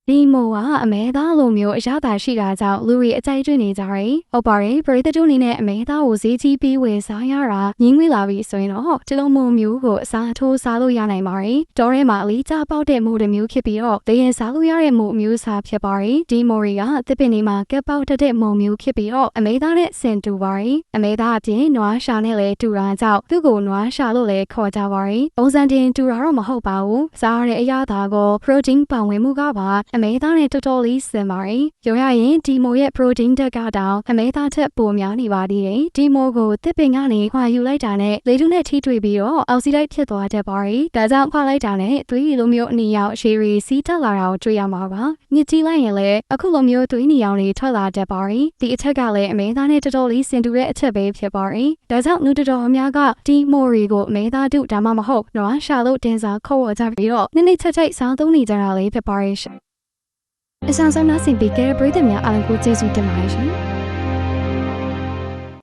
ဒီမိုကအမဲသားလိုမျိုးအရသာရှိတာကြောင့်လူတွေအကြိုက်တွေ့နေကြတယ်။ဟုတ်ပါတယ်ပရိသတ်တို့အနေနဲ့အမဲသားကိုဈေးကြီးပြီးဝယ်စားရတာငင်းငွေလာပြီဆိုရင်တော့ဒီလိုမိုမျိုးကိုအစားထိုးစားလို့ရနိုင်ပါတယ်။တောထဲမှာအလေးကျပေါက်တဲ့မိုတစ်မျိုးဖြစ်ပြီးတော့တရင်စားလို့ရတဲ့မိုမျိုးစားဖြစ်ပါတယ်။ဒီမိုတွေကတစ်ပင်တွေမှာကက်ပေါက်တဲ့မိုမျိုးဖြစ်ပြီးတော့အမဲသားနဲ့ဆင်တူပါတယ်။အမဲသားအပြင်နွားရှာနဲ့လည်းတူတာကြောင့်သူ့ကိုနွားရှာလို့လည်းခေါ်ကြပါတယ်။ပုံစံတင်တူတာတော့မဟုတ်ပါဘူး။စားရတဲ့အရာသားကို protein ပါဝင်မှုကပါအမဲသားနဲ့တော်တော်လေးစင်ပါတယ်။ပြောရရင်ဒီမိုရဲ့ protein တက်ကတော့အမဲသားထက်ပိုများနေပါသေးတယ်။ဒီမိုကိုတစ်ပင်ကနေခွာယူလိုက်တာနဲ့လေထုနဲ့ထိတွေ့ပြီးတော့အောက်ဆီဒိုက်ဖြစ်သွားတတ်ပါတယ်။ဒါကြောင့်ခွာလိုက်တာနဲ့သွေးရည်လိုမျိုးအနီရောင်ရှည်ရီစီးတက်လာတာကိုတွေ့ရမှာပါ။ညစ်ကြည့်လိုက်ရင်လည်းအခုလိုမျိုးသွေးနီရောင်တွေထွက်လာတတ်ပါတယ်။ဒီအချက်ကလည်းအမဲသားနဲ့တော်တော်လေးစင်တူတဲ့အချက်ပဲဖြစ်ပါတယ်။ဒါကြောင့်လူတော်တော်များကဒီမိုရီကိုအမဲသားတို့ဒါမှမဟုတ်နွားရှာလို့တင်စားခေါ်ဝေါ်ကြပြီးတော့နေ့ချက်ချိတ်စားသုံးနေကြတာလေးဖြစ်ပါတယ်ရှင်။အဆောင်ဆုံးနားဆင်ပေးကြတဲ့ပရိသတ်များအားလုံးကိုကျေးဇူးတင်ပါတယ်ရှင်။